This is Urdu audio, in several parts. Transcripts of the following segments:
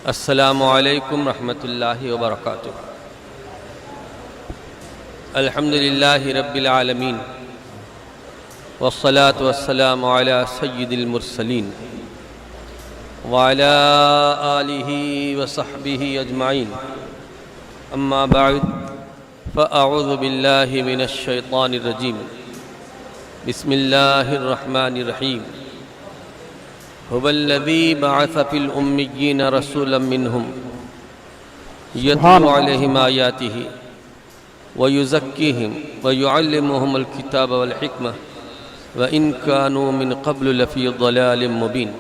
السلام علیکم ورحمۃ اللہ وبرکاتہ۔ الحمد للہ رب العالمین والصلاة والسلام علی سید المرسلین وعلی آلہ وصحبہ اجمعین، اما بعد فاعوذ باللہ من الشیطان الرجیم، بسم اللہ الرحمن الرحیم۔ هو الذي بعث في الأميين رسولا منهم يتلو عليهم آياته ويزكيهم ويعلمهم الكتاب والحكمة وإن كانوا من قبل لفي ضلال مبين۔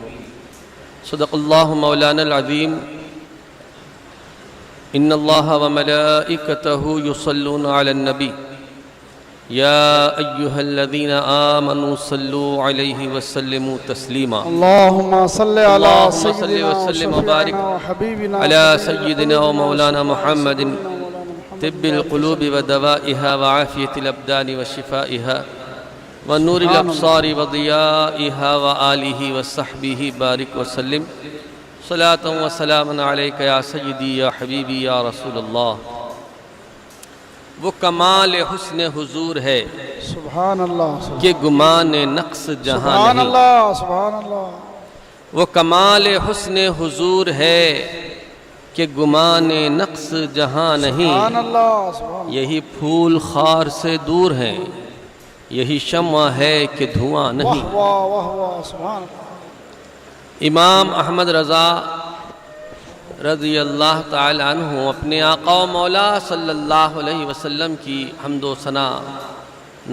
صدق الله مولانا العظيم۔ إن الله وملائكته يصلون على النبي يا أيها الذين آمنوا صلوا عليه وسلموا تسليما۔ اللهم صل على سيدنا وسلم وبارك وحبيبنا على سيدنا ومولانا محمد طب القلوب ودوائها وعافية الأبدان وشفائها ونور الأبصار وضيائها وآله وصحبه بارك وسلم صلاة وسلاما عليك يا سيدي يا حبيبي يا رسول الله۔ وہ کمال حسن حضور ہے سبحان اللہ کہ گمان نقص جہاں سبحان نہیں۔ اللہ سبحان اللہ۔ وہ کمال حسن حضور ہے کہ گمان نقص جہاں نہیں۔ سبحان اللہ سبحان اللہ۔ یہی پھول خار سے دور ہیں، یہی شمع ہے کہ دھواں نہیں۔ واہ واہ واہ واہ سبحان اللہ۔ امام احمد رضا رضی اللہ تعالی عنہ اپنے آقا و مولا صلی اللہ علیہ وسلم کی حمد و ثنا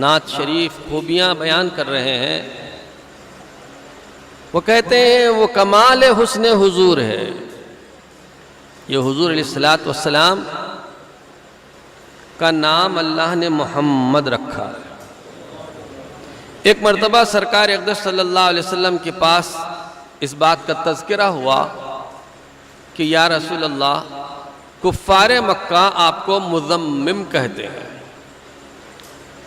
نعت شریف خوبیاں بیان کر رہے ہیں۔ وہ کہتے ہیں وہ کمال حسن حضور ہے۔ یہ حضور علیہ الصلوۃ والسلام کا نام اللہ نے محمد رکھا۔ ایک مرتبہ سرکار اقدس صلی اللہ علیہ وسلم کے پاس اس بات کا تذکرہ ہوا کہ یا رسول اللہ، کفار مکہ آپ کو مذمم کہتے ہیں،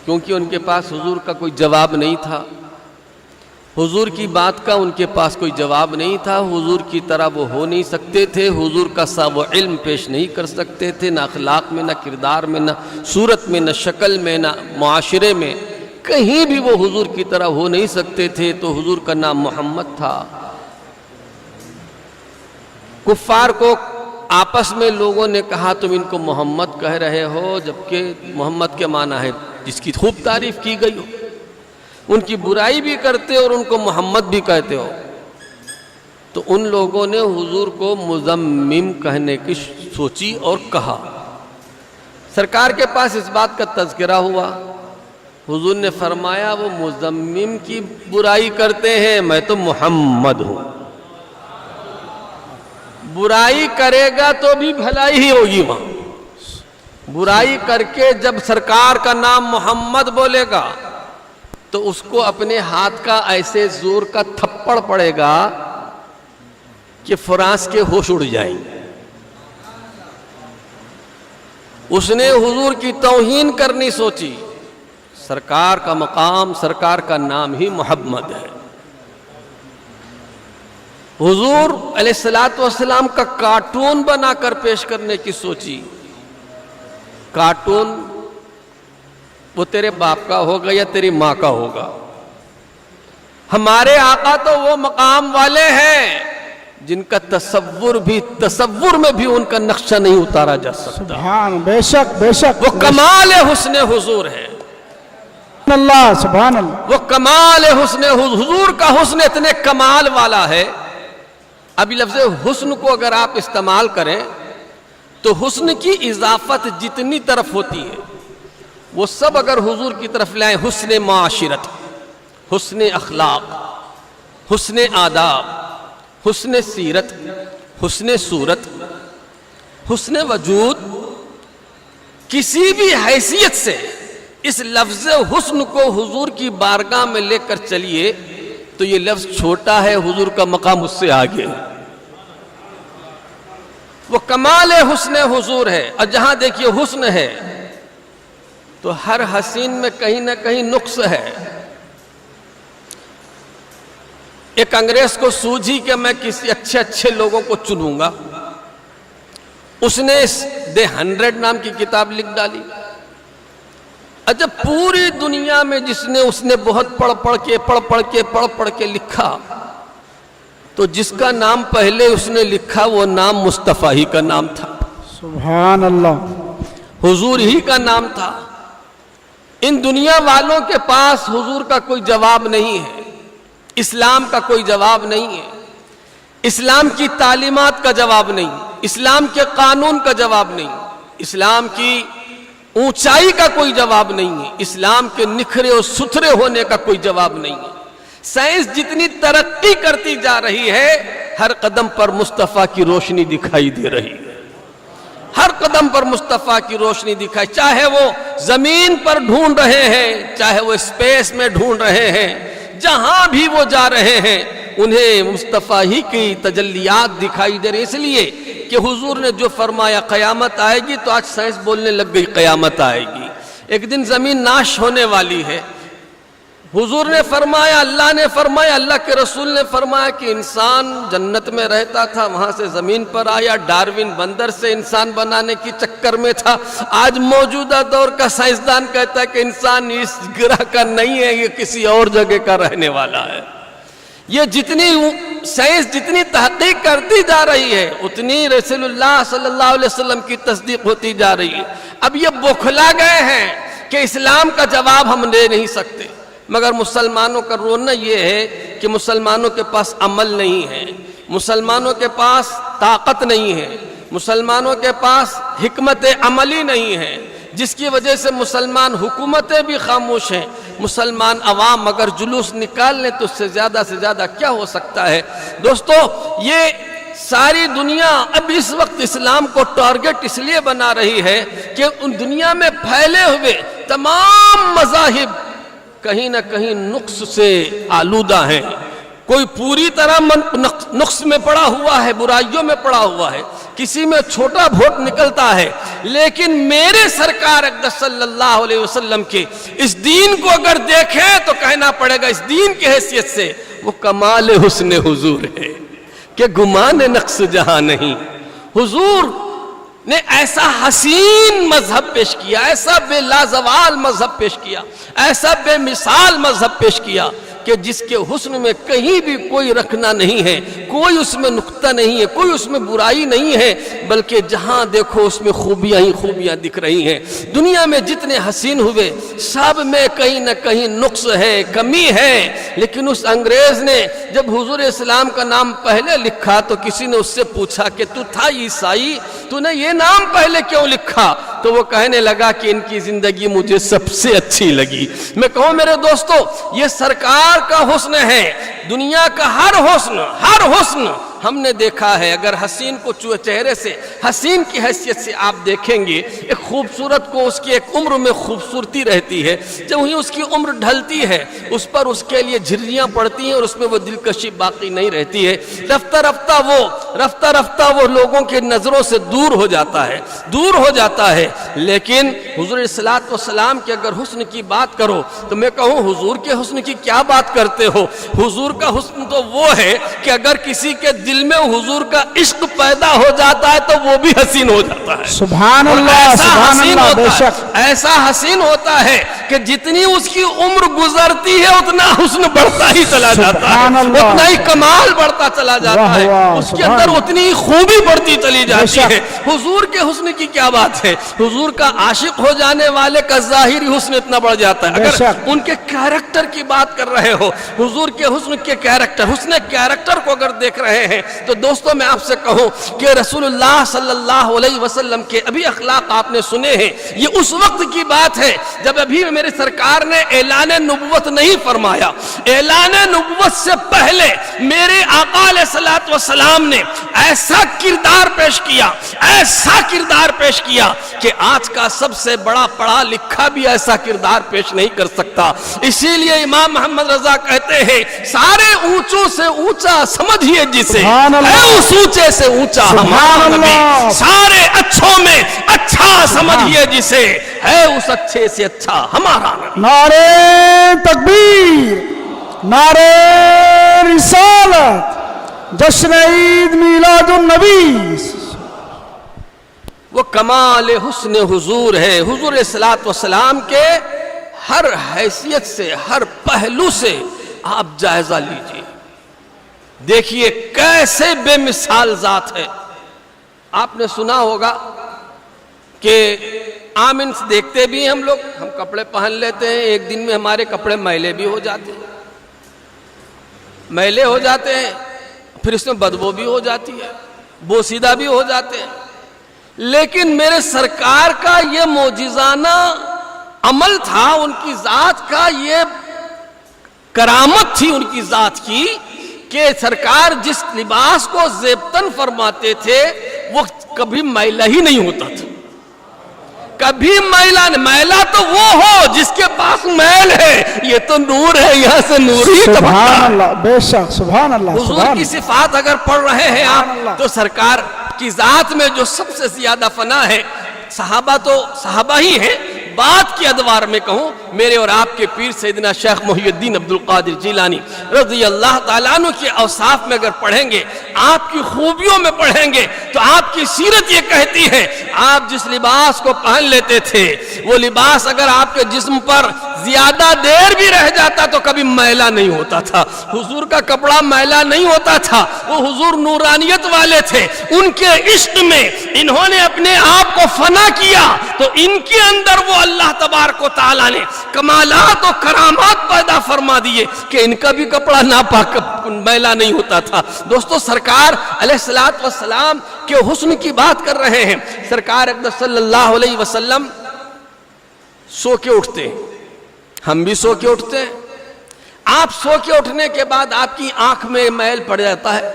کیونکہ ان کے پاس حضور کا کوئی جواب نہیں تھا، حضور کی بات کا ان کے پاس کوئی جواب نہیں تھا، حضور کی طرح وہ ہو نہیں سکتے تھے، حضور کا سا وہ علم پیش نہیں کر سکتے تھے، نہ اخلاق میں، نہ کردار میں، نہ صورت میں، نہ شکل میں، نہ معاشرے میں، کہیں بھی وہ حضور کی طرح ہو نہیں سکتے تھے۔ تو حضور کا نام محمد تھا۔ کفار کو آپس میں لوگوں نے کہا تم ان کو محمد کہہ رہے ہو، جبکہ محمد کے معنی ہے جس کی خوب تعریف کی گئی ہو، ان کی برائی بھی کرتے اور ان کو محمد بھی کہتے ہو۔ تو ان لوگوں نے حضور کو مذمم کہنے کی سوچی اور کہا۔ سرکار کے پاس اس بات کا تذکرہ ہوا، حضور نے فرمایا وہ مذمم کی برائی کرتے ہیں، میں تو محمد ہوں۔ برائی کرے گا تو بھی بھلائی ہی ہوگی وہاں۔ برائی کر کے جب سرکار کا نام محمد بولے گا تو اس کو اپنے ہاتھ کا ایسے زور کا تھپڑ پڑے گا کہ فرانس کے ہوش اڑ جائیں گے۔ اس نے حضور کی توہین کرنی سوچی۔ سرکار کا مقام، سرکار کا نام ہی محمد ہے۔ حضور علیہ الصلوۃ والسلام کا کارٹون بنا کر پیش کرنے کی سوچی۔ کارٹون وہ تیرے باپ کا ہوگا یا تیری ماں کا ہوگا۔ ہمارے آقا تو وہ مقام والے ہیں جن کا تصور میں بھی ان کا نقشہ نہیں اتارا جا سکتا۔ سبحان، بے شک بے شک، وہ کمال حسن حضور ہے۔ سبحان اللہ سبحان اللہ۔ وہ کمال حسن حضور کا حسن اتنے کمال والا ہے۔ ابھی لفظ حسن کو اگر آپ استعمال کریں تو حسن کی اضافت جتنی طرف ہوتی ہے وہ سب اگر حضور کی طرف لائیں، حسن معاشرت، حسن اخلاق، حسن آداب، حسن سیرت، حسن صورت، حسن وجود، کسی بھی حیثیت سے اس لفظ حسن کو حضور کی بارگاہ میں لے کر چلیے تو یہ لفظ چھوٹا ہے، حضور کا مقام اس سے آگے ہے۔ وہ کمال حسن حضور ہے۔ اور جہاں دیکھیے حسن ہے تو ہر حسین میں کہیں نہ کہیں نقص ہے۔ ایک انگریز کو سوجھی کہ میں کسی اچھے لوگوں کو چنوں گا، اس نے The 100 نام کی کتاب لکھ ڈالی. اچھا پوری دنیا میں اس نے بہت پڑھ کے لکھا، تو جس کا نام پہلے اس نے لکھا وہ نام مصطفیٰ ہی کا نام تھا. سبحان اللہ. حضور ہی کا نام تھا. ان دنیا والوں کے پاس حضور کا کوئی جواب نہیں ہے، اسلام کا کوئی جواب نہیں ہے، اسلام کی تعلیمات کا جواب نہیں، اسلام کے قانون کا جواب نہیں، اسلام کی اونچائی کا کوئی جواب نہیں ہے، اسلام کے نکھرے اور ستھرے ہونے کا کوئی جواب نہیں ہے. سائنس جتنی ترقی کرتی جا رہی ہے، ہر قدم پر مصطفیٰ کی روشنی دکھائی دے رہی ہے. ہر قدم پر مصطفیٰ کی روشنی دکھائی، چاہے وہ زمین پر ڈھونڈ رہے ہیں، چاہے وہ اسپیس میں ڈھونڈ رہے ہیں، جہاں بھی وہ جا رہے ہیں انہیں مصطفیٰ ہی کی تجلیات دکھائی دے رہی. اس لیے کہ حضور نے جو فرمایا قیامت آئے گی، تو آج سائنس بولنے لگ گئی قیامت آئے گی، ایک دن زمین ناش ہونے والی ہے. حضور نے فرمایا، اللہ نے فرمایا، اللہ کے رسول نے فرمایا کہ انسان جنت میں رہتا تھا، وہاں سے زمین پر آیا، ڈاروین بندر سے انسان بنانے کی چکر میں تھا. آج موجودہ دور کا سائنسدان کہتا ہے کہ انسان اس گرہ کا نہیں ہے، یہ کسی اور جگہ کا رہنے والا ہے. یہ جتنی سائنس جتنی تحقیق کرتی جا رہی ہے، اتنی رسول اللہ صلی اللہ علیہ وسلم کی تصدیق ہوتی جا رہی ہے. اب یہ بوکھلا گئے ہیں کہ اسلام کا جواب ہم دے نہیں سکتے. مگر مسلمانوں کا رونا یہ ہے کہ مسلمانوں کے پاس عمل نہیں ہے، مسلمانوں کے پاس طاقت نہیں ہے، مسلمانوں کے پاس حکمت عملی نہیں ہے، جس کی وجہ سے مسلمان حکومتیں بھی خاموش ہیں. مسلمان عوام اگر جلوس نکال لیں تو اس سے زیادہ کیا ہو سکتا ہے. دوستو، یہ ساری دنیا اب اس وقت اسلام کو ٹارگٹ اس لیے بنا رہی ہے کہ ان دنیا میں پھیلے ہوئے تمام مذاہب کہیں نہ کہیں نقص سے آلودہ ہیں. کوئی پوری طرح نقص میں پڑا ہوا ہے، برائیوں میں پڑا ہوا ہے، کسی میں چھوٹا بھوٹ نکلتا ہے. لیکن میرے سرکار اقدس صلی اللہ علیہ وسلم کے اس دین کو اگر دیکھیں تو کہنا پڑے گا اس دین کی حیثیت سے وہ کمال حسن حضور ہے کہ گمان نقص جہاں نہیں. حضور نے ایسا حسین مذہب پیش کیا، ایسا بے لازوال مذہب پیش کیا، ایسا بے مثال مذہب پیش کیا کہ جس کے حسن میں کہیں بھی کوئی رکھنا نہیں ہے، کوئی اس میں نقطہ نہیں ہے، کوئی اس میں برائی نہیں ہے، بلکہ جہاں دیکھو اس میں خوبیاں ہی خوبیاں دکھ رہی ہیں. دنیا میں جتنے حسین ہوئے سب میں کہیں نہ کہیں نقص ہے، کمی ہے. لیکن اس انگریز نے جب حضور اسلام کا نام پہلے لکھا تو کسی نے اس سے پوچھا کہ تو تھا عیسائی، تو نے یہ نام پہلے کیوں لکھا؟ تو وہ کہنے لگا کہ ان کی زندگی مجھے سب سے اچھی لگی. میں کہوں میرے دوستو، یہ سرکار کا حسن ہے. دنیا کا ہر حسن ہم نے دیکھا ہے. اگر حسین کو چہرے سے حسین کی حیثیت سے آپ دیکھیں گے، ایک خوبصورت کو اس کی ایک عمر میں خوبصورتی رہتی ہے، جب وہیں اس کی عمر ڈھلتی ہے اس پر اس کے لیے جھریاں پڑتی ہیں اور اس میں وہ دلکشی باقی نہیں رہتی ہے. رفتہ رفتہ وہ لوگوں کے نظروں سے دور ہو جاتا ہے. لیکن حضور صلی اللہ علیہ وسلم کے اگر حسن کی بات کرو تو میں کہوں حضور کے حسن کی کیا بات کرتے ہو؟ حضور کا حسن تو وہ ہے کہ اگر کسی کے دل میں حضور کا عشق پیدا ہو جاتا ہے تو وہ بھی حسین ہو جاتا ہے. سبحان اللہ، سبحان اللہ. بے شک ایسا حسین ہوتا ہے کہ جتنی اس کی عمر گزرتی ہے اتنا حسن بڑھتا ہی چلا جاتا ہے، اتنا ہی کمال بڑھتا چلا جاتا ہے، اس کے اندر اتنی خوبی بڑھتی چلی جاتی ہے. حضور کے حسن کی کیا بات ہے؟ حضور کا عاشق ہو جانے والے کا ظاہری حسن اتنا بڑھ جاتا ہے. اگر ان کے کیریکٹر کی بات کر رہے ہو، حضور کے حسن کے کیریکٹر، حسن کیریکٹر کو اگر دیکھ رہے ہیں تو دوستو میں آپ سے کہوں کہ رسول اللہ صلی اللہ علیہ وسلم کے ابھی اخلاق آپ نے سنے ہیں. یہ اس وقت کی بات ہے جب ابھی میرے سرکار نے اعلان نبوت نہیں فرمایا. اعلان نبوت سے پہلے میرے آقا علیہ الصلوۃ والسلام نے ایسا کردار پیش کیا کہ آج کا سب سے بڑا پڑھا لکھا بھی ایسا کردار پیش نہیں کر سکتا. اسی لیے امام محمد رضا کہتے ہیں سارے اونچوں سے اونچا سمجھیے جسے ہے اس اونچے سے اونچا ہمارا نبی، سارے اچھوں میں اچھا سمجھیے جسے ہے اس اچھے سے اچھا ہمارا نبی. نعرہ تکبیر، نعرہ رسالت، جشن عید میلاد النبی. کمال حسن حضور ہے. حضور صلوات والسلام کے ہر حیثیت سے، ہر پہلو سے آپ جائزہ لیجئے. دیکھیے کیسے بے مثال ذات ہے. آپ نے سنا ہوگا کہ عام دیکھتے بھی ہیں ہم لوگ، ہم کپڑے پہن لیتے ہیں، ایک دن میں ہمارے کپڑے میلے بھی ہو جاتے ہیں، میلے ہو جاتے ہیں، پھر اس میں بدبو بھی ہو جاتی ہے، بوسیدہ بھی ہو جاتے ہیں. لیکن میرے سرکار کا یہ معجزانہ عمل تھا، ان کی ذات کا یہ کرامت تھی ان کی ذات کی، کہ سرکار جس لباس کو زیبتن فرماتے تھے وہ کبھی میلا ہی نہیں ہوتا تھا. کبھی میلا نہیں. میلا تو وہ ہو جس کے پاس میل ہے، یہ تو نور ہے، یہاں سے نور ہی سبحان ٹپکتا. اللہ، بے شک، سبحان اللہ. حضور کی صفات اگر پڑھ رہے ہیں آپ تو سرکار کی ذات میں جو سب سے زیادہ فنا ہے، صحابہ تو صحابہ ہی ہیں. بات کی ادوار میں کہوں، میرے اور آپ کے پیر سیدنا شیخ محی الدین عبد القادر جیلانی رضی اللہ تعالیٰ عنہ کے اوصاف میں اگر پڑھیں گے، آپ کی خوبیوں میں پڑھیں گے، تو آپ کی سیرت یہ کہتی ہے آپ جس لباس کو پہن لیتے تھے وہ لباس اگر آپ کے جسم پر زیادہ دیر بھی رہ جاتا تو کبھی میلا نہیں ہوتا تھا. حضور کا کپڑا میلا نہیں ہوتا تھا. وہ حضور نورانیت والے تھے. ان کے عشق میں انہوں نے اپنے آپ کو فنا کیا تو ان کے اندر وہ اللہ تبارک و تعالیٰ نے کمالات و کرامات پیدا فرما دیے کہ ان کا بھی کپڑا ناپاک میلا نہیں ہوتا تھا. دوستو سرکار علیہ الصلوۃ والسلام کے حسن کی بات کر رہے ہیں. سرکار اقدس صلی اللہ علیہ وسلم سو کے اٹھتے ہیں، ہم بھی سو کے اٹھتے ہیں. آپ سو کے اٹھنے کے بعد آپ کی آنکھ میں میل پڑ جاتا ہے.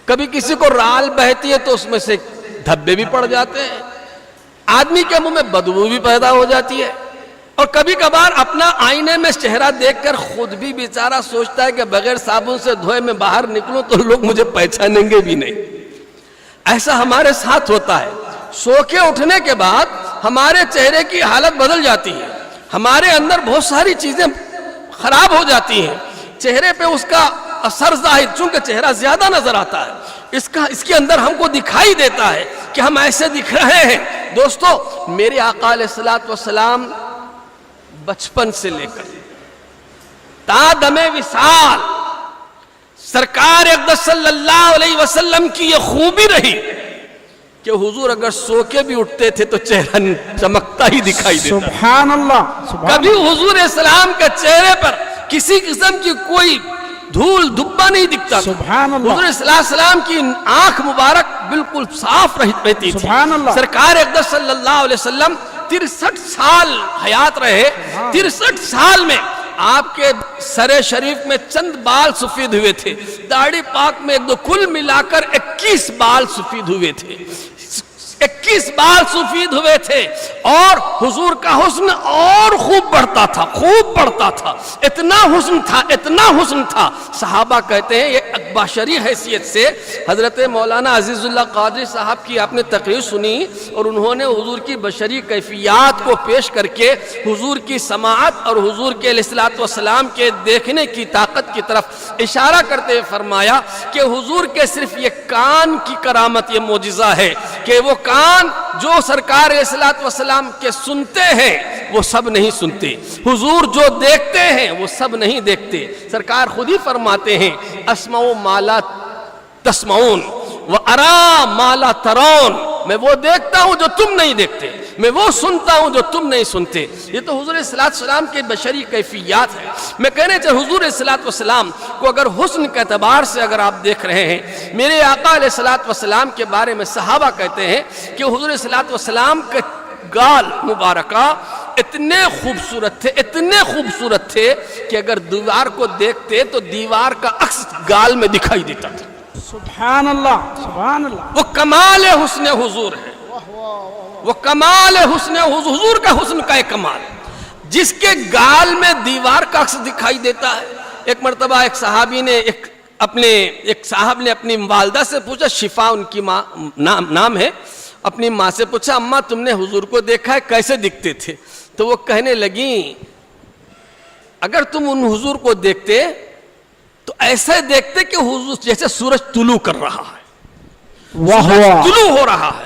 کبھی کسی کو رال بہتی ہے تو اس میں سے دھبے بھی پڑ جاتے ہیں. آدمی کے منہ میں بدبو بھی پیدا ہو جاتی ہے. اور کبھی کبھار اپنا آئینے میں چہرہ دیکھ کر خود بھی بیچارہ سوچتا ہے کہ بغیر صابن سے دھوئے میں باہر نکلوں تو لوگ مجھے پہچانیں گے بھی نہیں. ایسا ہمارے ساتھ ہوتا ہے. سو کے اٹھنے کے بعد ہمارے چہرے کی حالت بدل جاتی ہے. ہمارے اندر بہت ساری چیزیں خراب ہو جاتی ہیں. چہرے پہ اس کا اثر ظاہر، چونکہ چہرہ زیادہ نظر آتا ہے، اس کے اندر ہم کو دکھائی دیتا ہے کہ ہم ایسے دکھ رہے ہیں. دوستو میرے آقا علیہ الصلوۃ والسلام بچپن سے لے کر تا دم وصال سرکار اقدس صلی اللہ علیہ وسلم کی یہ خوبی رہی کہ حضور اگر سو کے بھی اٹھتے تھے تو چہرہ چمکتا ہی دکھائی دیتا. سبحان اللہ، سبحان کبھی حضور اسلام کے چہرے پر کسی قسم کی کوئی دھول دھبا نہیں دکھتا. سبحان اللہ. حضور صلی اللہ علیہ وسلم کی آنکھ مبارک بالکل صاف رہتی تھی. سبحان اللہ. سرکار اقدس صلی اللہ علیہ وسلم 63 سال حیات رہے. 63 سال میں آپ کے سر شریف میں چند بال سفید ہوئے تھے. داڑھی پاک میں ایک دو کل ملا کر 21 بال سفید ہوئے تھے. 21 بال سفید ہوئے تھے. اور حضور کا حسن اور خوب بڑھتا تھا، خوب بڑھتا تھا. اتنا حسن تھا، اتنا حسن تھا. صحابہ کہتے ہیں یہ بشری حیثیت سے حضرت مولانا عزیز اللہ قادری صاحب کی آپ نے تقریر سنی اور انہوں نے حضور کی بشری کیفیات کو پیش کر کے حضور کی سماعت اور حضور کے علیہ الصلوۃ والسلام کے دیکھنے کی طاقت کی طرف اشارہ کرتے ہوئے فرمایا کہ حضور کے صرف یہ کان کی کرامت، یہ معجزہ ہے کہ وہ کان جو سرکار علیہ الصلوۃ والسلام کے سنتے ہیں وہ سب نہیں سنتے. حضور جو دیکھتے ہیں وہ سب نہیں دیکھتے. سرکار خود ہی فرماتے ہیں اسمع ما لا تسمعون وارا ما لا ترون. میں وہ دیکھتا ہوں جو تم نہیں دیکھتے، میں وہ سنتا ہوں جو تم نہیں سنتے. یہ تو حضور صلی اللہ علیہ وسلم کے بشری کیفیات ہیں. میں کہنے چاہتا حضور صلی اللہ علیہ وسلم کو اگر حسن کے اعتبار سے اگر آپ دیکھ رہے ہیں، میرے آقا علیہ الصلوۃ والسلام کے بارے میں صحابہ کہتے ہیں کہ حضور صلی اللہ علیہ وسلم کے گال مبارکہ اتنے خوبصورت تھے، اتنے خوبصورت تھے کہ اگر دیوار کو دیکھتے تو دیوار کا عکس گال میں دکھائی دیتا تھا. سبحان اللہ، سبحان اللہ. وہ کمال حسن حضور ہے. وہ کمال حسن حضور کا حسن کا ایک کمال جس کے گال میں دیوار کا عکس دکھائی دیتا ہے. ایک مرتبہ ایک صحابی نے ایک صاحب نے اپنی والدہ سے پوچھا، شفا ان کی ماں نام ہے، اپنی ماں سے پوچھا اماں تم نے حضور کو دیکھا ہے کیسے دکھتے تھے؟ تو وہ کہنے لگیں اگر تم ان حضور کو دیکھتے تو ایسے دیکھتے کہ حضور جیسے سورج طلوع کر رہا ہے، واہ واہ، طلوع ہو رہا ہے.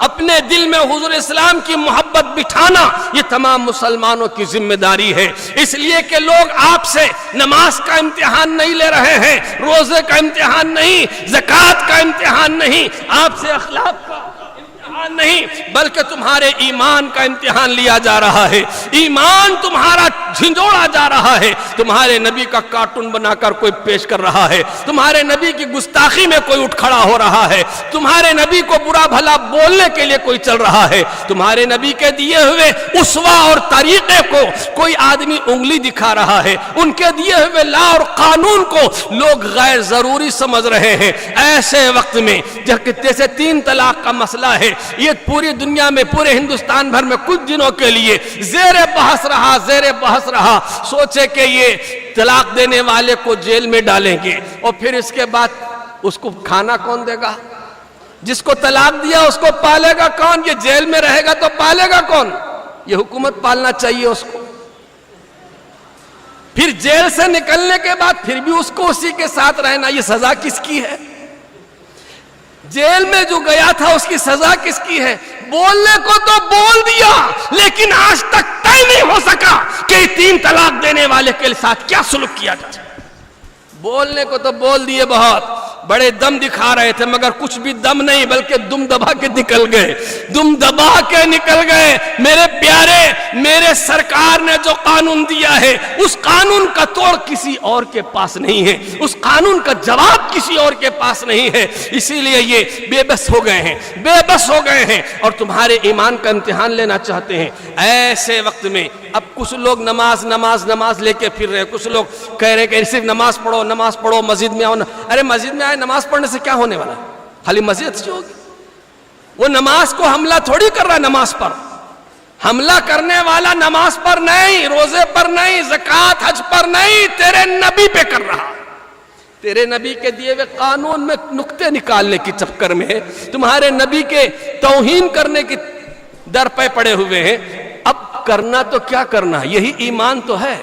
اپنے دل میں حضور اسلام کی محبت بٹھانا، یہ تمام مسلمانوں کی ذمہ داری ہے۔ اس لیے کہ لوگ آپ سے نماز کا امتحان نہیں لے رہے ہیں، روزے کا امتحان نہیں، زکوٰۃ کا امتحان نہیں، آپ سے اخلاق کا امتحان نہیں، بلکہ تمہارے ایمان کا امتحان لیا جا رہا ہے۔ ایمان تمہارا جھنجھوڑا جا رہا ہے، تمہارے نبی کا کارٹون بنا کر کوئی پیش کر رہا ہے، تمہارے نبی کی گستاخی میں کوئی اٹھ کھڑا ہو رہا ہے، تمہارے نبی کو برا بھلا بولنے کے لیے کوئی چل رہا ہے، تمہارے نبی کے دیے ہوئے اسوہ اور طریقے کو کوئی آدمی انگلی دکھا رہا ہے، ان کے دیے ہوئے لا اور قانون کو لوگ غیر ضروری سمجھ رہے ہیں۔ ایسے وقت میں جیسے 3 طلاق کا مسئلہ ہے، یہ پوری دنیا میں، پورے ہندوستان بھر میں کچھ دنوں کے لیے زیر بحث رہا، سوچے کہ یہ طلاق دینے والے کو جیل میں ڈالیں گے، اور پھر اس کے بعد اس کو کھانا کون دے گا؟ جس کو طلاق دیا اس کو پالے گا کون؟ یہ جیل میں رہے گا تو پالے گا کون؟ یہ حکومت پالنا چاہیے اس کو۔ پھر جیل سے نکلنے کے بعد پھر بھی اس کو اسی کے ساتھ رہنا، یہ سزا کس کی ہے؟ جیل میں جو گیا تھا اس کی سزا کس کی ہے؟ بولنے کو تو بول دیا، لیکن آج تک طے نہیں ہو سکا کہ 3 طلاق دینے والے کے ساتھ کیا سلوک کیا جائے۔ بولنے کو تو بول دیے، بہت بڑے دم دکھا رہے تھے، مگر کچھ بھی دم نہیں بلکہ دم دبا کے نکل گئے، دم دبا کے نکل گئے۔ میرے پیارے، میرے سرکار نے جو قانون دیا ہے اس قانون کا توڑ کسی اور کے پاس نہیں ہے، اس قانون کا جواب کسی اور کے پاس نہیں ہے، اسی لیے یہ بے بس ہو گئے ہیں اور تمہارے ایمان کا امتحان لینا چاہتے ہیں۔ ایسے وقت میں اب کچھ لوگ نماز لے کے پھر رہے، کچھ لوگ کہہ رہے کہ صرف نماز پڑھو، مسجد میں آؤ۔ ارے مسجد میں آئے، نماز پڑھنے سے کیا ہونے والا ہے؟ خالی مسجد سے ہوگی؟ وہ نماز کو حملہ تھوڑی کر رہا ہے، نماز پر حملہ کرنے والا نماز پر نہیں، روزے پر نہیں، زکوٰۃ حج پر نہیں، تیرے نبی پہ کر رہا۔ تیرے نبی کے دیے ہوئے قانون میں نقطے نکالنے کی چکر میں ہے، تمہارے نبی کے توہین کرنے کی در پہ پڑے ہوئے ہیں۔ اب کرنا تو کیا کرنا، یہی ایمان تو ہے،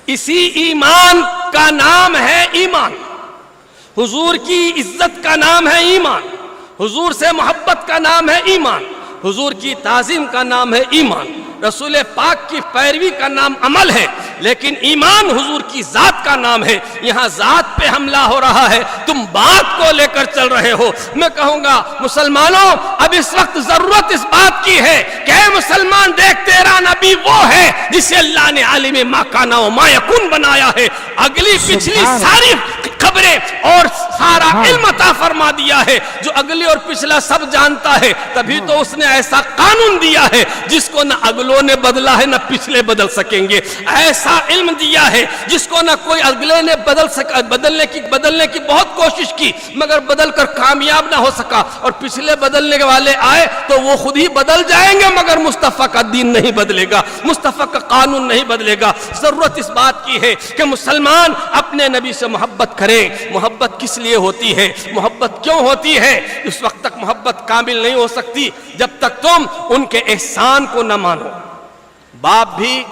اسی ایمان کا نام ہے ایمان، حضور کی عزت کا نام ہے ایمان، حضور سے محبت کا نام ہے ایمان، حضور کی تعظیم کا نام ہے ایمان، رسول پاک کی پیروی کا نام عمل ہے، لیکن ایمان حضور کی ذات کا نام ہے۔ یہاں ذات پہ حملہ ہو رہا ہے، تم بات کو لے کر چل رہے ہو۔ میں کہوں گا مسلمانوں، اب اس وقت ضرورت اس بات کی ہے کہ اے مسلمان دیکھ، تیرا نبی وہ ہے جسے اللہ نے عالم ما کان و ما یکون بنایا ہے، اگلی پچھلی ساری خبریں اور سارا علم عطا فرما دیا ہے، جو اگلی اور پچھلا سب جانتا ہے، تبھی تو اس نے ایسا قانون دیا ہے جس کو نہ اگلوں نے بدلا ہے نہ پچھلے بدل سکیں گے، ایسا علم دیا ہے جس کو نہ کوئی اگلے نے بدلنے کی بہت کوشش کی مگر بدل کر کامیاب نہ ہو سکا، اور پچھلے بدلنے والے آئے تو وہ خود ہی بدل جائیں گے مگر مصطفیٰ کا دین نہیں بدلے گا، مصطفیٰ کا قانون نہیں بدلے گا۔ ضرورت اس بات کی ہے کہ مسلمان اپنے نبی سے محبت کریں۔ محبت کس لیے ہوتی ہے، محبت کیوں ہوتی ہے؟ اس وقت تک محبت کامل نہیں ہو سکتی جب تک تم ان کے احسان کو نہ مانو۔ باپ بھی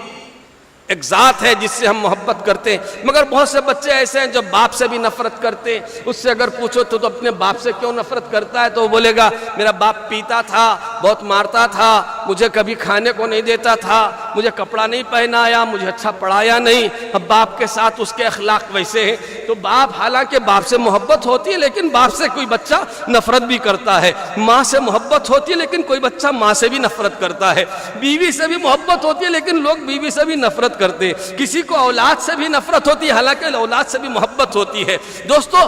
ایک ذات ہے جس سے ہم محبت کرتے ہیں، مگر بہت سے بچے ایسے ہیں جو باپ سے بھی نفرت کرتے ہیں۔ اس سے اگر پوچھو تو اپنے باپ سے کیوں نفرت کرتا ہے تو وہ بولے گا میرا باپ پیتا تھا، بہت مارتا تھا، مجھے کبھی کھانے کو نہیں دیتا تھا، مجھے کپڑا نہیں پہنایا، مجھے اچھا پڑھایا نہیں۔ اب باپ کے ساتھ اس کے اخلاق ویسے ہیں، تو باپ، حالانکہ باپ سے محبت ہوتی ہے لیکن باپ سے کوئی بچہ نفرت بھی کرتا ہے، ماں سے محبت ہوتی ہے لیکن کوئی بچہ ماں سے بھی نفرت کرتا ہے، بیوی سے بھی محبت ہوتی ہے لیکن لوگ بیوی سے بھی نفرت کرتے ہیں، کسی کو اولاد سے بھی نفرت ہوتی ہے حالانکہ اولاد سے بھی محبت ہوتی ہے۔ دوستو،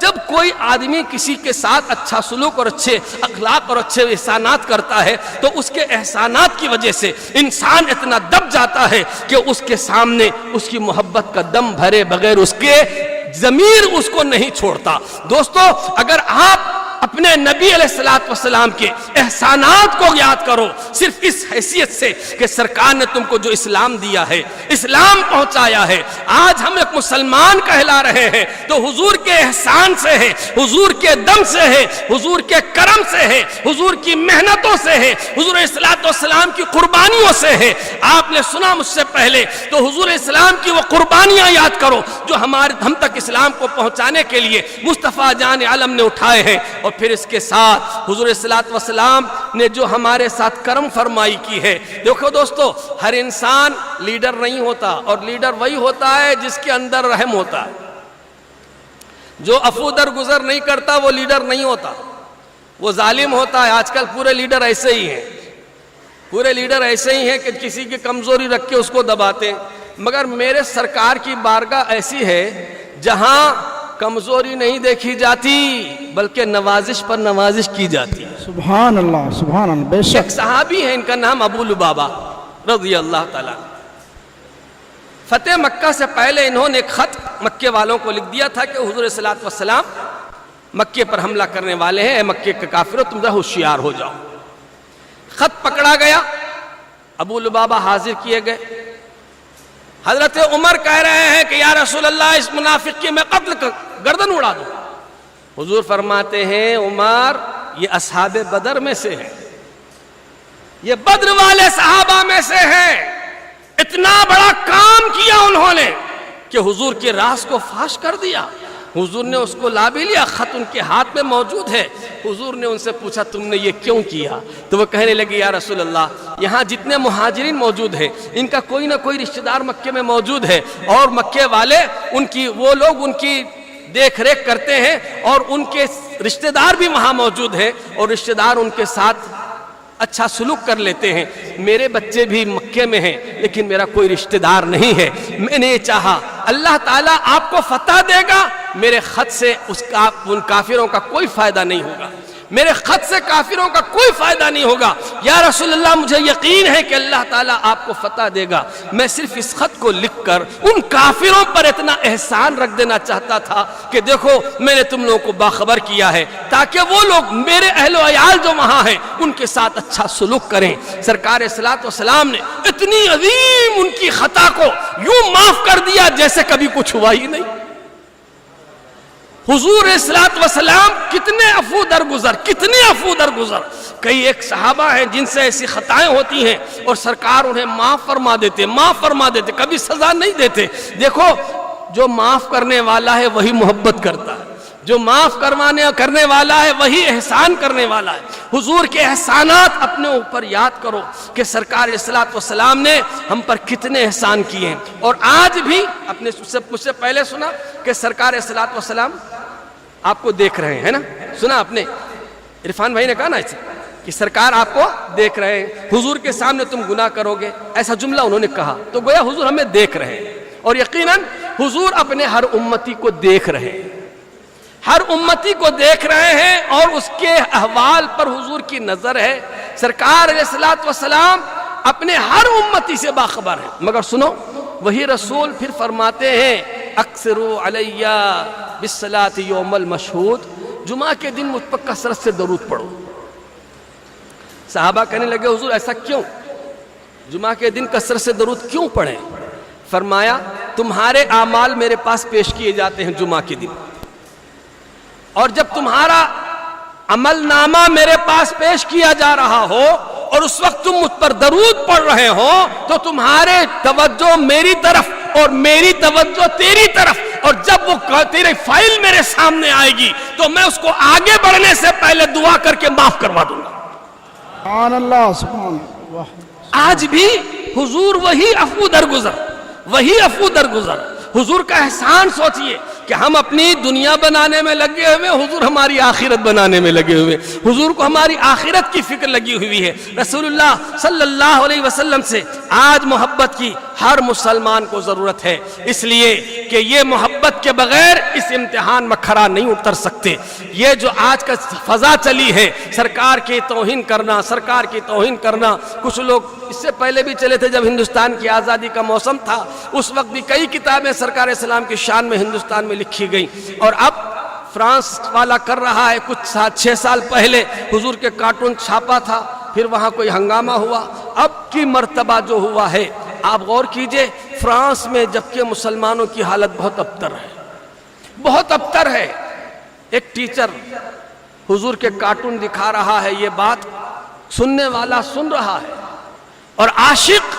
جب کوئی آدمی کسی کے ساتھ اچھا سلوک اور اچھے اخلاق اور اچھے احسانات کرتا ہے تو اس کے احسانات کی وجہ سے انسان اتنا دب جاتا ہے کہ اس کے سامنے اس کی محبت کا دم بھرے بغیر اس کے ضمیر اس کو نہیں چھوڑتا۔ دوستو، اگر آپ اپنے نبی علیہ السلام کے احسانات کو یاد کرو، صرف اس حیثیت سے کہ سرکار نے تم کو جو اسلام دیا ہے، اسلام پہنچایا ہے، آج ہم ایک مسلمان کہلا رہے ہیں تو حضور کے احسان سے ہے، حضور کے دم سے ہے، حضور کے کرم سے ہے، حضور کی محنتوں سے ہے، حضور علیہ السلام کی قربانیوں سے ہے۔ آپ نے سنا مجھ سے پہلے، تو حضور اسلام کی وہ قربانیاں یاد کرو جو ہم تک اسلام کو پہنچانے کے لیے مصطفیٰ جان عالم نے اٹھائے ہیں، اور پھر اس کے ساتھ حضور صلی اللہ علیہ وسلم نے جو ہمارے ساتھ کرم فرمائی کی ہے. دیکھو دوستو، ہر انسان لیڈر نہیں ہوتا، اور لیڈر وہی ہوتا ہے جس کے اندر رحم ہوتا ہے. جو عفو درگزر نہیں کرتا وہ لیڈر نہیں ہوتا، وہ ظالم ہوتا ہے. آج کل پورے لیڈر ایسے ہی ہیں، پورے لیڈر ایسے ہی ہیں کہ کسی کی کمزوری رکھ کے اس کو دباتے ہیں. مگر میرے سرکار کی بارگاہ ایسی ہے جہاں کمزوری نہیں دیکھی جاتی بلکہ نوازش پر نوازش کی جاتی ہے. سبحان اللہ، سبحان اللہ، بے شک. ایک صحابی ہیں، ان کا نام ابو لبابہ رضی اللہ تعالیٰ. فتح مکہ سے پہلے انہوں نے ایک خط مکے والوں کو لکھ دیا تھا کہ حضور صلی اللہ علیہ وسلم مکے پر حملہ کرنے والے ہیں، اے مکے کے کافروں تم ذرا ہوشیار ہو جاؤ. خط پکڑا گیا، ابو لبابہ حاضر کیے گئے. حضرت عمر کہہ رہے ہیں کہ یا رسول اللہ اس منافق کی میں گردن اڑا دوں. حضور فرماتے ہیں عمر یہ اصحاب بدر میں سے ہے، یہ بدر والے صحابہ میں سے ہے. اتنا بڑا کام کیا انہوں نے کہ حضور کے راز کو فاش کر دیا. حضور نے اس کو لا بھی لیا، خط ان کے ہاتھ میں موجود ہے. حضور نے ان سے پوچھا تم نے یہ کیوں کیا؟ تو وہ کہنے لگے یا رسول اللہ یہاں جتنے مہاجرین موجود ہیں ان کا کوئی نہ کوئی رشتہ دار مکے میں موجود ہے، اور مکے والے وہ لوگ ان کی دیکھ ریکھ کرتے ہیں، اور ان کے رشتہ دار بھی وہاں موجود ہیں، اور رشتہ دار ان کے ساتھ اچھا سلوک کر لیتے ہیں. میرے بچے بھی مکے میں ہیں لیکن میرا کوئی رشتہ دار نہیں ہے. میں نے یہ چاہا اللہ تعالیٰ آپ کو فتح دے گا، میرے خط سے ان کافروں کا کوئی فائدہ نہیں ہوگا، میرے خط سے کافروں کا کوئی فائدہ نہیں ہوگا. یا رسول اللہ مجھے یقین ہے کہ اللہ تعالیٰ آپ کو فتح دے گا. میں صرف اس خط کو لکھ کر ان کافروں پر اتنا احسان رکھ دینا چاہتا تھا کہ دیکھو میں نے تم لوگوں کو باخبر کیا ہے، تاکہ وہ لوگ میرے اہل و عیال جو وہاں ہیں ان کے ساتھ اچھا سلوک کریں. سرکار صلوات و سلام نے اتنی عظیم ان کی خطا کو یوں معاف کر دیا جیسے کبھی کچھ ہوا ہی نہیں. حضور صلوات و سلام کتنے عفو درگزر. کئی ایک صحابہ ہیں جن سے ایسی خطائیں ہوتی ہیں اور سرکار انہیں معاف فرما دیتے، کبھی سزا نہیں دیتے. دیکھو جو معاف کرنے والا ہے وہی محبت کرتا ہے، جو معاف کرنے والا ہے وہی احسان کرنے والا ہے. حضور کے احسانات اپنے اوپر یاد کرو کہ سرکار صلوات و سلام نے ہم پر کتنے احسان کیے ہیں. اور آج بھی اپنے مجھ سے پہلے سنا کہ سرکار صلوات و سلام آپ کو دیکھ رہے ہیں نا، سنا آپ نے عرفان بھائی نے کہا نا کہ سرکار آپ کو دیکھ رہے ہیں، حضور کے سامنے تم گناہ کرو گے، ایسا جملہ انہوں نے کہا. تو گویا حضور ہمیں دیکھ رہے ہیں، اور یقیناً حضور اپنے ہر امتی کو دیکھ رہے ہیں، ہر امتی کو دیکھ رہے ہیں، اور اس کے احوال پر حضور کی نظر ہے. سرکار علیہ الصلوۃ والسلام اپنے ہر امتی سے باخبر ہیں. مگر سنو وہی رسول پھر فرماتے ہیں اکثروا علیہ بالصلاۃ یوم المشہود، جمعہ کے دن مجھ پر کثرت سے درود پڑھو. صحابہ کہنے لگے حضور ایسا کیوں، جمعہ کے دن کثرت سے درود کیوں پڑھیں؟ فرمایا تمہارے اعمال میرے پاس پیش کیے جاتے ہیں جمعہ کے دن، اور جب تمہارا عمل نامہ میرے پاس پیش کیا جا رہا ہو اور اس وقت تم مجھ پر درود پڑھ رہے ہو تو تمہارے توجہ میری طرف اور میری توجہ تیری طرف، اور جب وہ تیری فائل میرے سامنے آئے گی تو میں اس کو آگے بڑھنے سے پہلے دعا کر کے معاف کروا دوں گا. سبحان اللہ، سبحان اللہ. آج بھی حضور وہی عفو درگزر. حضور کا احسان سوچئے کہ ہم اپنی دنیا بنانے میں لگے ہوئے، حضور ہماری آخرت بنانے میں لگے ہوئے. حضور کو ہماری آخرت کی فکر لگی ہوئی ہے. رسول اللہ صلی اللہ علیہ وسلم سے آج محبت کی ہر مسلمان کو ضرورت ہے، اس لیے کہ یہ محبت کے بغیر اس امتحان میں کھڑا نہیں اتر سکتے. یہ جو آج کا فضا چلی ہے سرکار کی توہین کرنا، کچھ لوگ اس سے پہلے بھی چلے تھے جب ہندوستان کی آزادی کا موسم تھا، اس وقت بھی کئی کتابیں سرکار اسلام کی شان میں ہندوستان میں لکھی گئی. اور اب فرانس والا کر رہا ہے، کچھ 6 سال پہلے حضور کے کارٹون چھاپا تھا، پھر وہاں کوئی ہنگامہ ہوا. اب کی مرتبہ جو ہوا ہے آپ غور کیجئے، فرانس میں جبکہ مسلمانوں کی حالت بہت ابتر ہے. ایک ٹیچر حضور کے کارٹون دکھا رہا ہے، یہ بات سننے والا سن رہا ہے، اور عاشق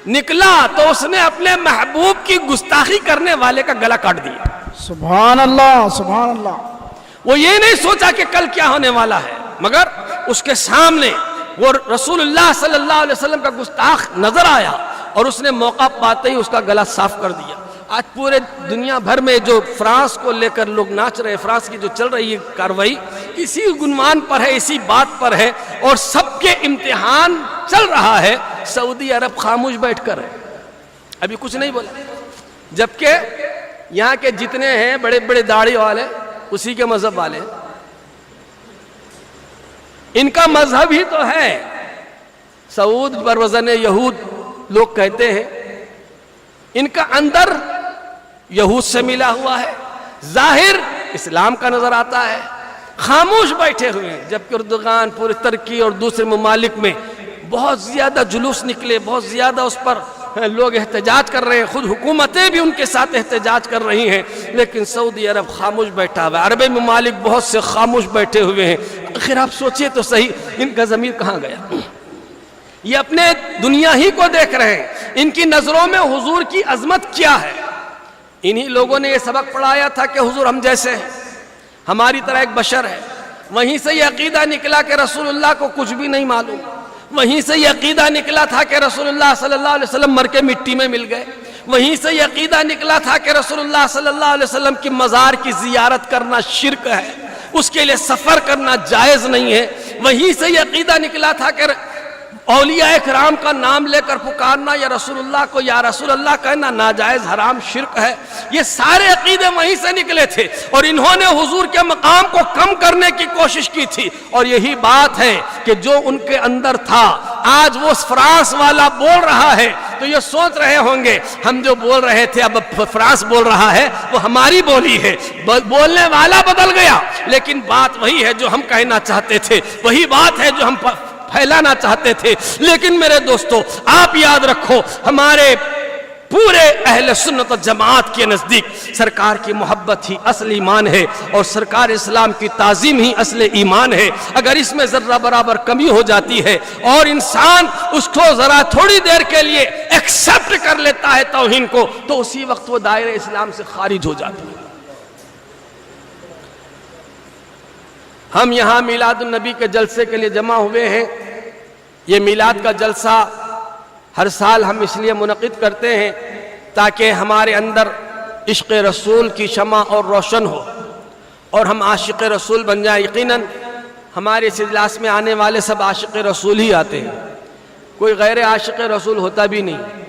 نکلا تو اس نے اپنے محبوب کی گستاخی کرنے والے کا گلا کاٹ دیا. سبحان اللہ، سبحان اللہ. وہ یہ نہیں سوچا کہ کل کیا ہونے والا ہے، مگر اس کے سامنے وہ رسول اللہ صلی اللہ علیہ وسلم کا گستاخ نظر آیا اور اس نے موقع پاتے ہی اس کا گلا صاف کر دیا۔ آج پورے دنیا بھر میں جو فرانس کو لے کر لوگ ناچ رہے، فرانس کی جو چل رہی ہے کارروائی، اسی عنوان پر ہے، اسی بات پر ہے، اور سب کے امتحان چل رہا ہے۔ سعودی عرب خاموش بیٹھ کر ہے، ابھی کچھ نہیں بولا، جبکہ یہاں کے جتنے ہیں بڑے بڑے داڑھی والے اسی کے مذہب والے، ان کا مذہب ہی تو ہے سعود بروزن یہود لوگ کہتے ہیں، ان کا اندر یہود سے ملا ہوا ہے، ظاہر اسلام کا نظر آتا ہے، خاموش بیٹھے ہوئے ہیں۔ جبکہ اردوغان پورے ترکی اور دوسرے ممالک میں بہت زیادہ جلوس نکلے، بہت زیادہ اس پر لوگ احتجاج کر رہے ہیں، خود حکومتیں بھی ان کے ساتھ احتجاج کر رہی ہیں، لیکن سعودی عرب خاموش بیٹھا ہوا ہے، عربی ممالک بہت سے خاموش بیٹھے ہوئے ہیں۔ آخر آپ سوچئے تو صحیح، ان کا ضمیر کہاں گیا؟ یہ اپنے دنیا ہی کو دیکھ رہے ہیں، ان کی نظروں میں حضور کی عظمت کیا ہے؟ انہی لوگوں نے یہ سبق پڑھایا تھا کہ حضور ہم جیسے ہیں، ہماری طرح ایک بشر ہے۔ وہیں سے یہ عقیدہ نکلا کہ رسول اللہ کو کچھ بھی نہیں معلوم، وہیں سے یہ عقیدہ نکلا تھا کہ رسول اللہ صلی اللہ علیہ وسلم مر کے مٹی میں مل گئے، وہیں سے یہ عقیدہ نکلا تھا کہ رسول اللہ صلی اللہ علیہ وسلم کی مزار کی زیارت کرنا شرک ہے، اس کے لیے سفر کرنا جائز نہیں ہے، وہیں سے یہ عقیدہ نکلا تھا کہ اولیاء اکرام کا نام لے کر پکارنا یا رسول اللہ کو یا رسول اللہ کہنا ناجائز حرام شرک ہے۔ یہ سارے عقیدے وہیں سے نکلے تھے، اور انہوں نے حضور کے مقام کو کم کرنے کی کوشش کی تھی، اور یہی بات ہے کہ جو ان کے اندر تھا آج وہ فرانس والا بول رہا ہے، تو یہ سوچ رہے ہوں گے ہم جو بول رہے تھے اب فرانس بول رہا ہے، وہ ہماری بولی ہے، بولنے والا بدل گیا، لیکن بات وہی ہے جو ہم کہنا چاہتے تھے، وہی بات ہے جو ہم پھیلانا چاہتے تھے۔ لیکن میرے دوستو آپ یاد رکھو، ہمارے پورے اہل سنت و جماعت کے نزدیک سرکار کی محبت ہی اصل ایمان ہے، اور سرکار اسلام کی تعظیم ہی اصل ایمان ہے۔ اگر اس میں ذرہ برابر کمی ہو جاتی ہے اور انسان اس کو ذرا تھوڑی دیر کے لیے ایکسپٹ کر لیتا ہے توہین کو، تو اسی وقت وہ دائرہ اسلام سے خارج ہو جاتا ہے۔ ہم یہاں میلاد النبی کے جلسے کے لیے جمع ہوئے ہیں۔ یہ میلاد کا جلسہ ہر سال ہم اس لیے منعقد کرتے ہیں تاکہ ہمارے اندر عشق رسول کی شمع اور روشن ہو اور ہم عاشق رسول بن جائیں۔ یقیناً ہمارے اس اجلاس میں آنے والے سب عاشق رسول ہی آتے ہیں، کوئی غیر عاشق رسول ہوتا بھی نہیں۔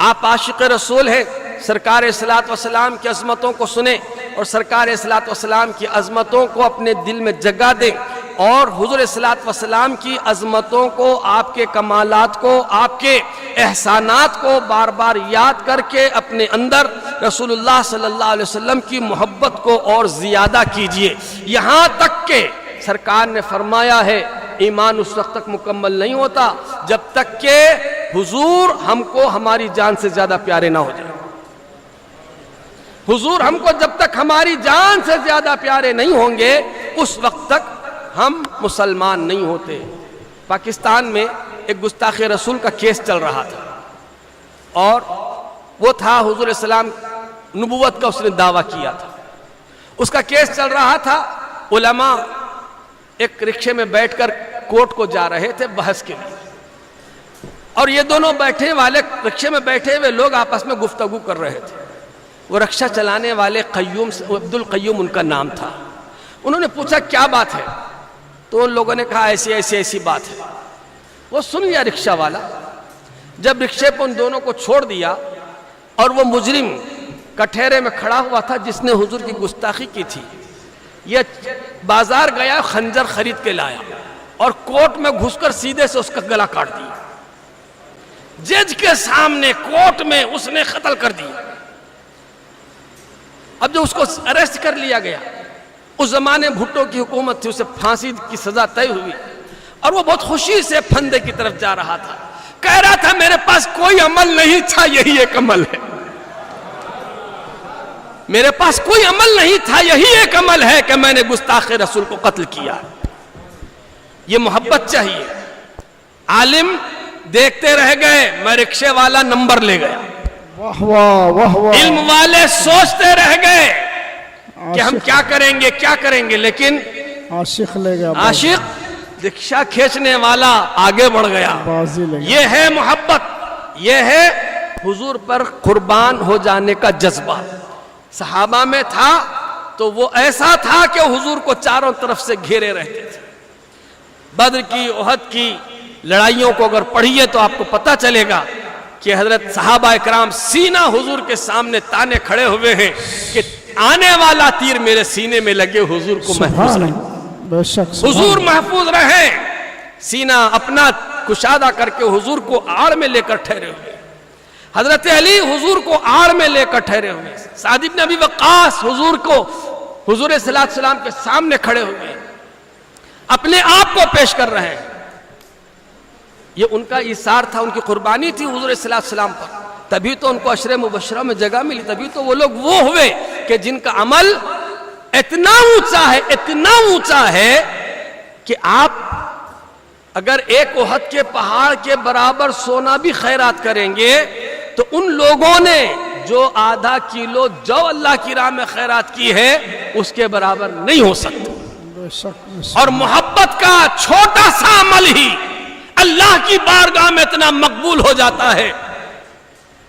آپ عاشق رسول ہیں، سرکار صلوات و سلام کی عظمتوں کو سنیں اور سرکار صلوات و سلام کی عظمتوں کو اپنے دل میں جگہ دیں، اور حضور صلوات و سلام کی عظمتوں کو، آپ کے کمالات کو، آپ کے احسانات کو بار بار یاد کر کے اپنے اندر رسول اللہ صلی اللہ علیہ وسلم کی محبت کو اور زیادہ کیجئے۔ یہاں تک کہ سرکار نے فرمایا ہے ایمان اس وقت تک مکمل نہیں ہوتا جب تک کہ حضور ہم کو ہماری جان سے زیادہ پیارے نہ ہو جائے۔ حضور ہم کو جب تک ہماری جان سے زیادہ پیارے نہیں ہوں گے اس وقت تک ہم مسلمان نہیں ہوتے۔ پاکستان میں ایک گستاخ رسول کا کیس چل رہا تھا، اور وہ تھا حضور السلام نبوت کا اس نے دعویٰ کیا تھا، اس کا کیس چل رہا تھا۔ علماء ایک رکشے میں بیٹھ کر کورٹ کو جا رہے تھے بحث کے لیے، اور یہ دونوں بیٹھے والے رکشے میں بیٹھے ہوئے لوگ آپس میں گفتگو کر رہے تھے۔ وہ رکشہ چلانے والے قیوم، عبد القیوم ان کا نام تھا، انہوں نے پوچھا کیا بات ہے؟ تو ان لوگوں نے کہا ایسی ایسی ایسی بات ہے۔ وہ سن لیا رکشہ والا، جب رکشے پہ ان دونوں کو چھوڑ دیا اور وہ مجرم کٹہرے میں کھڑا ہوا تھا جس نے حضور کی گستاخی کی تھی، یہ بازار گیا خنجر خرید کے لایا اور کورٹ میں گھس کر سیدھے سے اس کا گلا کاٹ دیا، جج کے سامنے کورٹ میں اس نے قتل کر دیا۔ اب جو اس کو اریسٹ کر لیا گیا، اس زمانے بھٹو کی حکومت تھی، اسے پھانسی کی سزا طے ہوئی، اور وہ بہت خوشی سے پھندے کی طرف جا رہا تھا، کہہ رہا تھا میرے پاس کوئی عمل نہیں تھا، یہی ایک عمل ہے، میرے پاس کوئی عمل نہیں تھا، یہی ایک عمل ہے کہ میں نے گستاخ رسول کو قتل کیا۔ یہ محبت چاہیے۔ عالم دیکھتے رہ گئے، میں رکشے والا نمبر لے گیا، واہ واہ واہ واہ، علم والے سوچتے رہ گئے، کہ ہم کیا کریں گے لیکن عاشق لے گیا عاشق رکشہ کھینچنے والا آگے بڑھ گیا. بازی لے گیا. یہ ہے محبت, یہ ہے حضور پر قربان ہو جانے کا جذبہ. صحابہ میں تھا تو وہ ایسا تھا کہ حضور کو چاروں طرف سے گھیرے رہتے تھے. بدر کی, احد کی لڑائیوں کو اگر پڑھیے تو آپ کو پتہ چلے گا کہ حضرت صحابہ اکرام سینہ حضور کے سامنے تانے کھڑے ہوئے ہیں کہ آنے والا تیر میرے سینے میں لگے, حضور کو محفوظ رہے, بے شک حضور محفوظ رہے. سینہ اپنا کشادہ کر کے حضور کو آڑ میں لے کر ٹھہرے ہوئے. حضرت علی حضور کو آڑ میں لے کر ٹھہرے ہوئے. سعد بن ابی وقاص حضور کو حضور صلی اللہ علیہ وسلم کے سامنے کھڑے ہوئے, اپنے آپ کو پیش کر رہے ہیں. یہ ان کا ایثار تھا, ان کی قربانی تھی حضور صلی اللہ علیہ وسلم پر. تبھی تو ان کو عشر مبشرہ میں جگہ ملی, تبھی تو وہ لوگ وہ ہوئے کہ جن کا عمل اتنا اونچا ہے کہ آپ اگر ایک احد کے پہاڑ کے برابر سونا بھی خیرات کریں گے تو ان لوگوں نے جو آدھا کلو جو اللہ کی راہ میں خیرات کی ہے اس کے برابر نہیں ہو سکتا. بے شک اور محبت کا چھوٹا سا عمل ہی اللہ کی بارگاہ میں اتنا مقبول ہو جاتا ہے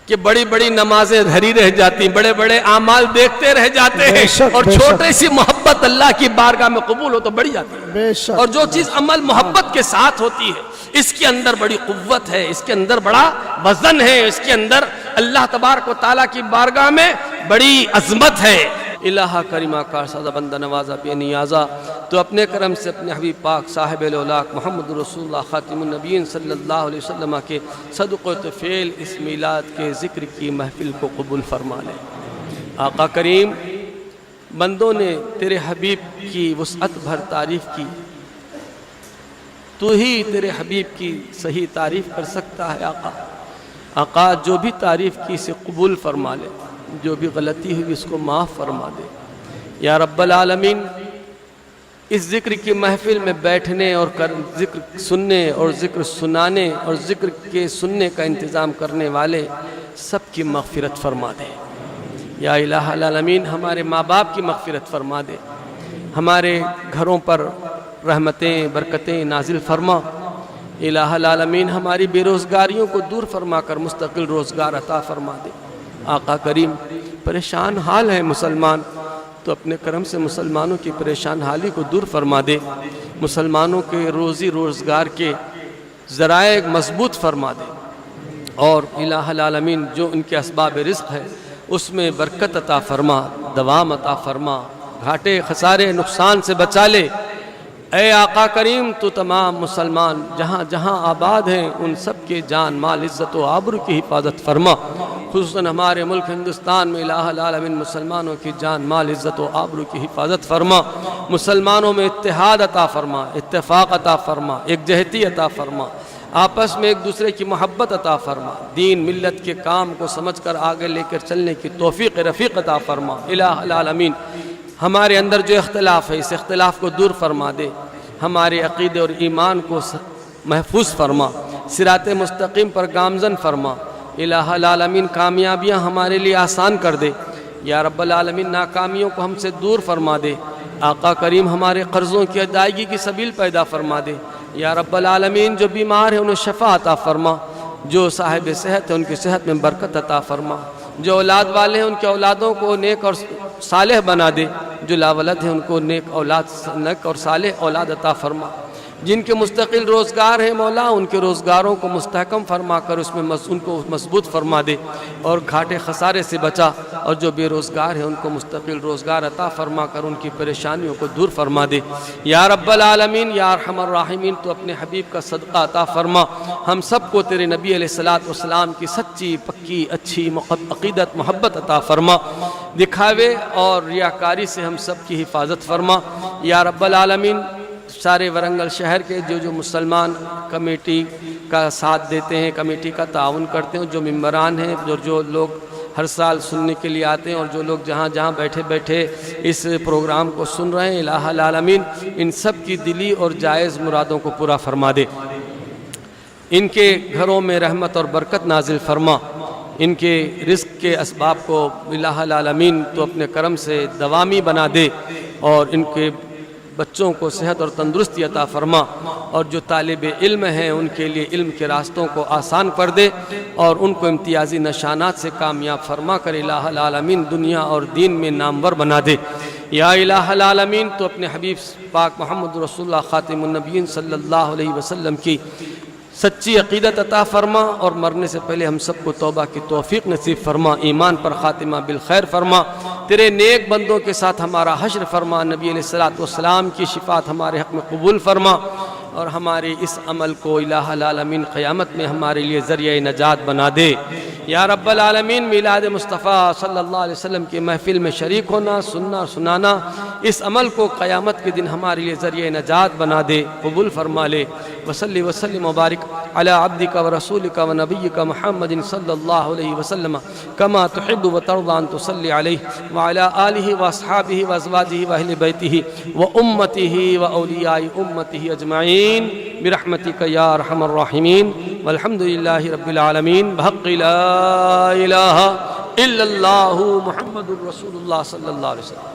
کہ بڑی بڑی نمازیں دھری رہ جاتی, بڑے بڑے اعمال دیکھتے رہ جاتے ہیں, اور چھوٹی سی محبت اللہ کی بارگاہ میں قبول ہو تو بڑی جاتی ہے. بے شک. اور جو چیز عمل محبت کے ساتھ ہوتی ہے اس کے اندر بڑی قوت ہے, اس کے اندر بڑا وزن ہے, اس کے اندر اللہ تبارک و تعالیٰ کی بارگاہ میں بڑی عظمت ہے. الہ کریمہ کا سادہ بندہ نوازا پہ نیازا, تو اپنے کرم سے اپنے حبیب پاک صاحب الاولاق محمد رسول اللہ خاتم النبیین صلی اللہ علیہ وسلم کے صدق و طفیل اس میلاد کے ذکر کی محفل کو قبول فرما لے. آقا کریم, بندوں نے تیرے حبیب کی وسعت بھر تعریف کی, تو ہی تیرے حبیب کی صحیح تعریف کر سکتا ہے. آقا جو بھی تعریف کی اسے قبول فرما لے, جو بھی غلطی ہوئی اس کو معاف فرما دے. یا رب العالمین, اس ذکر کی محفل میں بیٹھنے اور ذکر سننے اور ذکر سنانے اور ذکر کے سننے کا انتظام کرنے والے سب کی مغفرت فرما دے. یا الہ العالمین, ہمارے ماں باپ کی مغفرت فرما دے, ہمارے گھروں پر رحمتیں برکتیں نازل فرما. الہ العالمین, ہماری بے روزگاریوں کو دور فرما کر مستقل روزگار عطا فرما دے. آقا کریم, پریشان حال ہے مسلمان, تو اپنے کرم سے مسلمانوں کی پریشان حالی کو دور فرما دے. مسلمانوں کے روزی روزگار کے ذرائع مضبوط فرما دے, اور الہ العالمین جو ان کے اسباب رزق ہے اس میں برکت عطا فرما, دوام عطا فرما, گھاٹے خسارے نقصان سے بچا لے. اے آقا کریم, تو تمام مسلمان جہاں جہاں آباد ہیں ان سب کے جان مال عزت و آبرو کی حفاظت فرما. خصوصاً ہمارے ملک ہندوستان میں الہ العالمین مسلمانوں کی جان مال عزت و آبرو کی حفاظت فرما. مسلمانوں میں اتحاد عطا فرما, اتفاق عطا فرما, ایک جہتی عطا فرما, آپس میں ایک دوسرے کی محبت عطا فرما. دین ملت کے کام کو سمجھ کر آگے لے کر چلنے کی توفیق رفیق عطا فرما. الہ العالمین, ہمارے اندر جو اختلاف ہے اس اختلاف کو دور فرما دے, ہمارے عقیدے اور ایمان کو محفوظ فرما, صراط مستقیم پر گامزن فرما. الہ العالمین, کامیابیاں ہمارے لیے آسان کر دے. یا رب العالمین, ناکامیوں کو ہم سے دور فرما دے. آقا کریم, ہمارے قرضوں کی ادائیگی کی سبیل پیدا فرما دے. یا رب العالمین, جو بیمار ہیں انہیں شفا عطا فرما, جو صاحب صحت ہیں ان کی صحت میں برکت عطا فرما, جو اولاد والے ہیں ان کے اولادوں کو نیک اور صالح بنا دے, جو لاولد ہیں ان کو نیک اور صالح اولاد عطا فرما. جن کے مستقل روزگار ہیں مولا, ان کے روزگاروں کو مستحکم فرما کر اس میں ان کو مضبوط فرما دے, اور گھاٹے خسارے سے بچا. اور جو بے روزگار ہیں ان کو مستقل روزگار عطا فرما کر ان کی پریشانیوں کو دور فرما دے. یا رب العالمین, یا ارحم الراحمین, تو اپنے حبیب کا صدقہ عطا فرما. ہم سب کو تیرے نبی علیہ الصلوۃ والسلام کی سچی پکی اچھی عقیدت محبت عطا فرما. دکھاوے اور ریاکاری سے ہم سب کی حفاظت فرما. یا رب العالمین, سارے ورنگل شہر کے جو مسلمان کمیٹی کا ساتھ دیتے ہیں, کمیٹی کا تعاون کرتے ہیں, جو ممبران ہیں, جو لوگ ہر سال سننے کے لیے آتے ہیں, اور جو لوگ جہاں جہاں بیٹھے بیٹھے اس پروگرام کو سن رہے ہیں, الہ العالمین ان سب کی دلی اور جائز مرادوں کو پورا فرما دے. ان کے گھروں میں رحمت اور برکت نازل فرما. ان کے رزق کے اسباب کو الہ العالمین تو اپنے کرم سے دوامی بنا دے، اور ان کے بچوں کو صحت اور تندرستی عطا فرما، اور جو طالب علم ہیں ان کے لیے علم کے راستوں کو آسان کر دے، اور ان کو امتیازی نشانات سے کامیاب فرما کر الہ العالمین دنیا اور دین میں نامور بنا دے۔ یا الہ العالمین تو اپنے حبیب پاک محمد رسول اللہ خاتم النبیین صلی اللہ علیہ وسلم کی سچی عقیدت عطا فرما، اور مرنے سے پہلے ہم سب کو توبہ کی توفیق نصیب فرما، ایمان پر خاتمہ بالخیر فرما، تیرے نیک بندوں کے ساتھ ہمارا حشر فرما، نبی علیہ الصلوۃ والسلام کی شفاعت ہمارے حق میں قبول فرما، اور ہمارے اس عمل کو الہ العالمین قیامت میں ہمارے لیے ذریعہ نجات بنا دے۔ یا رب العالمین، میلاد مصطفیٰ صلی اللہ علیہ وسلم کی محفل میں شریک ہونا، سننا اور سنانا، اس عمل کو قیامت کے دن ہمارے لیے ذریعہ نجات بنا دے، قبول فرما لے۔ وصلی وسلم وبارک علی عبدک ورسولک ونبیک محمد صلی اللہ علیہ وسلم کما تحب وترضى ان تصلی علیہ وعلی آلہ واصحابہ وازواجہ واہل بیتہ وامتہ واولیاء امتہ اجمعین برحمتک یا ارحم الراحمین، والحمد للہ رب العالمین، بحق لا الہ الا اللہ محمد رسول اللہ صلی اللہ علیہ وسلم۔